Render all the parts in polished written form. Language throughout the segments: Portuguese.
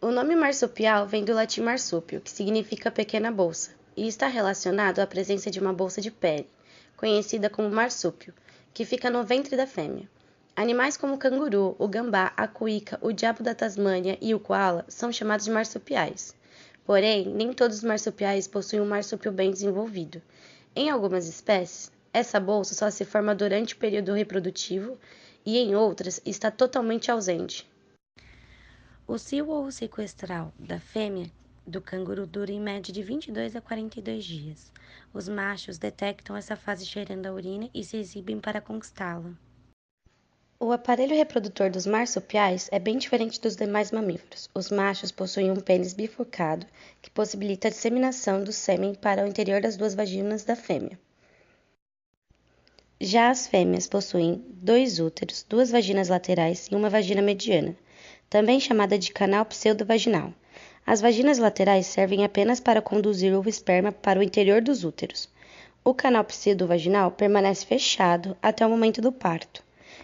O nome marsupial vem do latim marsúpio, que significa pequena bolsa, e está relacionado à presença de uma bolsa de pele, conhecida como marsúpio, que fica no ventre da fêmea. Animais como o canguru, o gambá, a cuíca, o diabo da Tasmânia e o coala são chamados de marsupiais. Porém, nem todos os marsupiais possuem um marsúpio bem desenvolvido. Em algumas espécies, essa bolsa só se forma durante o período reprodutivo e em outras está totalmente ausente. O cio ou ciclo estral da fêmea do canguru dura em média de 22 a 42 dias. Os machos detectam essa fase cheirando a urina e se exibem para conquistá-la. O aparelho reprodutor dos marsupiais é bem diferente dos demais mamíferos. Os machos possuem um pênis bifurcado que possibilita a disseminação do sêmen para o interior das duas vaginas da fêmea. Já as fêmeas possuem 2 úteros, 2 vaginas laterais e uma vagina mediana, também chamada de canal pseudovaginal. As vaginas laterais servem apenas para conduzir o esperma para o interior dos úteros. O canal pseudovaginal permanece fechado até o momento do parto,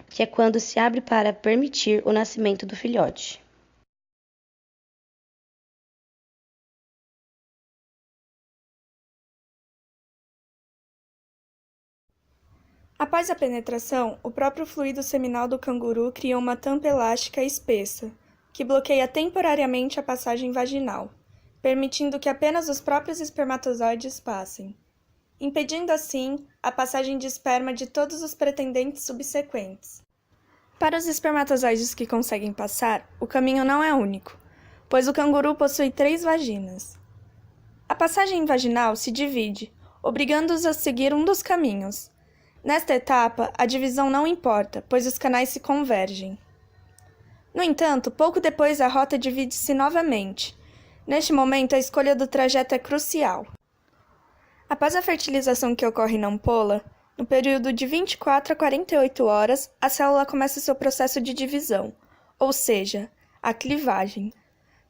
que é quando se abre para permitir o nascimento do filhote. Após a penetração, o próprio fluido seminal do canguru cria uma tampa elástica espessa, que bloqueia temporariamente a passagem vaginal, permitindo que apenas os próprios espermatozoides passem, impedindo assim a passagem de esperma de todos os pretendentes subsequentes. Para os espermatozoides que conseguem passar, o caminho não é único, pois o canguru possui 3 vaginas. A passagem vaginal se divide, obrigando-os a seguir um dos caminhos. Nesta etapa, a divisão não importa, pois os canais se convergem. No entanto, pouco depois a rota divide-se novamente. Neste momento, a escolha do trajeto é crucial. Após a fertilização que ocorre na ampola, no período de 24 a 48 horas, a célula começa seu processo de divisão, ou seja, a clivagem,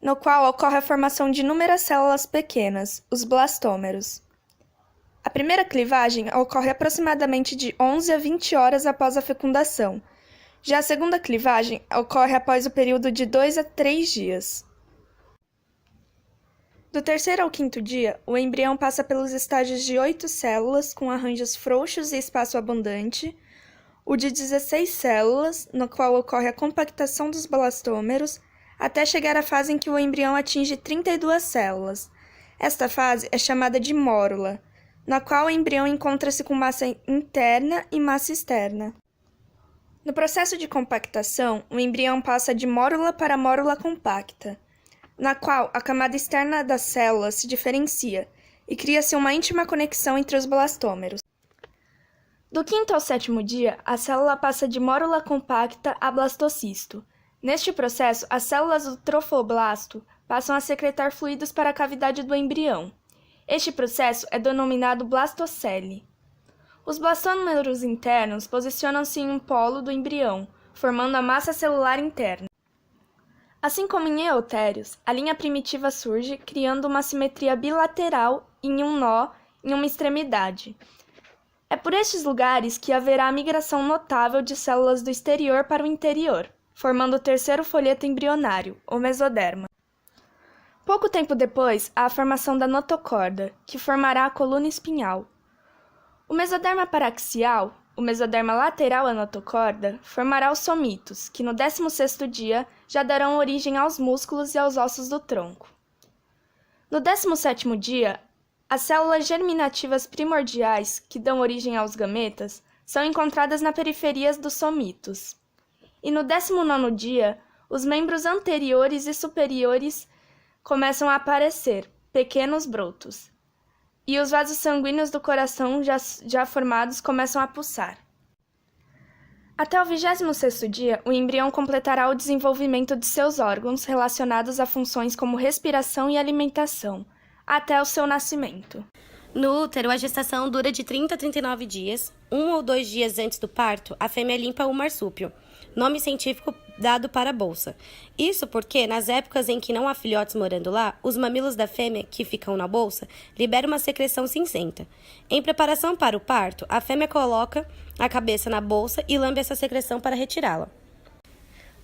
no qual ocorre a formação de inúmeras células pequenas, os blastômeros. A primeira clivagem ocorre aproximadamente de 11 a 20 horas após a fecundação. Já a segunda clivagem ocorre após o período de 2 a 3 dias. Do terceiro ao quinto dia, o embrião passa pelos estágios de 8 células com arranjos frouxos e espaço abundante, o de 16 células, no qual ocorre a compactação dos blastômeros, até chegar à fase em que o embrião atinge 32 células. Esta fase é chamada de mórula, na qual o embrião encontra-se com massa interna e massa externa. No processo de compactação, o embrião passa de mórula para mórula compacta, na qual a camada externa das células se diferencia e cria-se uma íntima conexão entre os blastômeros. Do quinto ao sétimo dia, a célula passa de mórula compacta a blastocisto. Neste processo, as células do trofoblasto passam a secretar fluidos para a cavidade do embrião. Este processo é denominado blastocele. Os blastômeros internos posicionam-se em um polo do embrião, formando a massa celular interna. Assim como em eutérios, a linha primitiva surge, criando uma simetria bilateral em um nó em uma extremidade. É por estes lugares que haverá a migração notável de células do exterior para o interior, formando o terceiro folheto embrionário, o mesoderma. Pouco tempo depois, há a formação da notocorda, que formará a coluna espinhal. O mesoderma paraxial, o mesoderma lateral à notocorda, formará os somitos, que no 16º dia já darão origem aos músculos e aos ossos do tronco. No 17º dia, as células germinativas primordiais, que dão origem aos gametas, são encontradas na periferia dos somitos. E no 19º dia, os membros anteriores e superiores começam a aparecer, pequenos brotos, e os vasos sanguíneos do coração já formados começam a pulsar. Até o 26º dia, o embrião completará o desenvolvimento de seus órgãos relacionados a funções como respiração e alimentação, até o seu nascimento. No útero, a gestação dura de 30 a 39 dias. 1 ou 2 dias antes do parto, a fêmea limpa o marsúpio, nome científico dado para a bolsa. Isso porque, nas épocas em que não há filhotes morando lá, os mamilos da fêmea, que ficam na bolsa, liberam uma secreção cinzenta. Em preparação para o parto, a fêmea coloca a cabeça na bolsa e lambe essa secreção para retirá-la.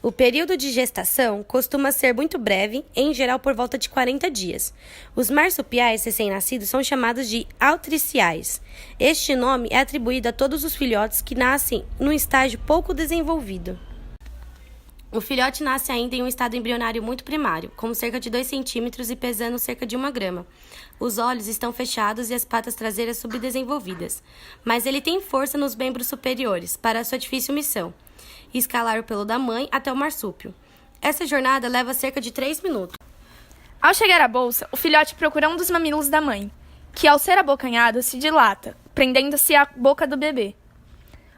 O período de gestação costuma ser muito breve, em geral por volta de 40 dias. Os marsupiais recém-nascidos são chamados de altriciais. Este nome é atribuído a todos os filhotes que nascem num estágio pouco desenvolvido. O filhote nasce ainda em um estado embrionário muito primário, com cerca de 2 centímetros e pesando cerca de 1 grama. Os olhos estão fechados e as patas traseiras subdesenvolvidas, mas ele tem força nos membros superiores para a sua difícil missão: escalar o pelo da mãe até o marsúpio. Essa jornada leva cerca de 3 minutos. Ao chegar à bolsa, o filhote procura um dos mamilos da mãe, que ao ser abocanhado se dilata, prendendo-se à boca do bebê.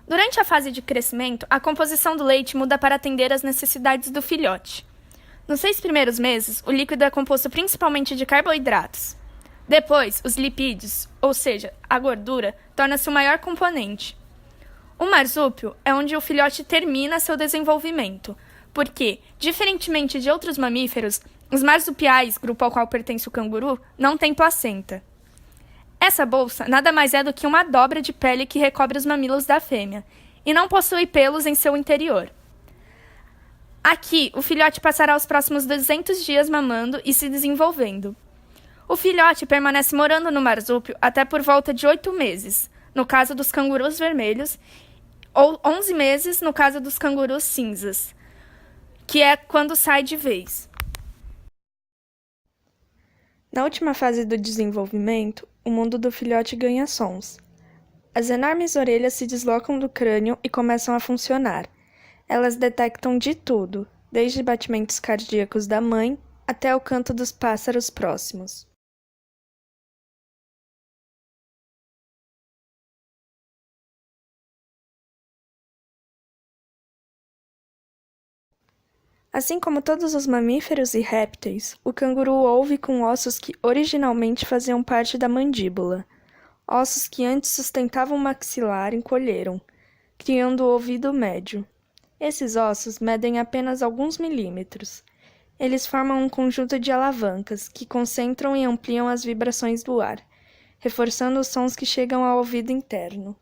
Durante a fase de crescimento, a composição do leite muda para atender às necessidades do filhote. Nos 6 primeiros meses, o líquido é composto principalmente de carboidratos. Depois, os lipídios, ou seja, a gordura, torna-se o maior componente. O marsúpio é onde o filhote termina seu desenvolvimento, porque, diferentemente de outros mamíferos, os marsupiais, grupo ao qual pertence o canguru, não têm placenta. Essa bolsa nada mais é do que uma dobra de pele que recobre os mamilos da fêmea, e não possui pelos em seu interior. Aqui, o filhote passará os próximos 200 dias mamando e se desenvolvendo. O filhote permanece morando no marsúpio até por volta de 8 meses, no caso dos cangurus vermelhos, ou 11 meses no caso dos cangurus cinzas, que é quando sai de vez. Na última fase do desenvolvimento, o mundo do filhote ganha sons. As enormes orelhas se deslocam do crânio e começam a funcionar. Elas detectam de tudo, desde batimentos cardíacos da mãe até o canto dos pássaros próximos. Assim como todos os mamíferos e répteis, o canguru ouve com ossos que originalmente faziam parte da mandíbula. Ossos que antes sustentavam o maxilar encolheram, criando o ouvido médio. Esses ossos medem apenas alguns milímetros. Eles formam um conjunto de alavancas que concentram e ampliam as vibrações do ar, reforçando os sons que chegam ao ouvido interno.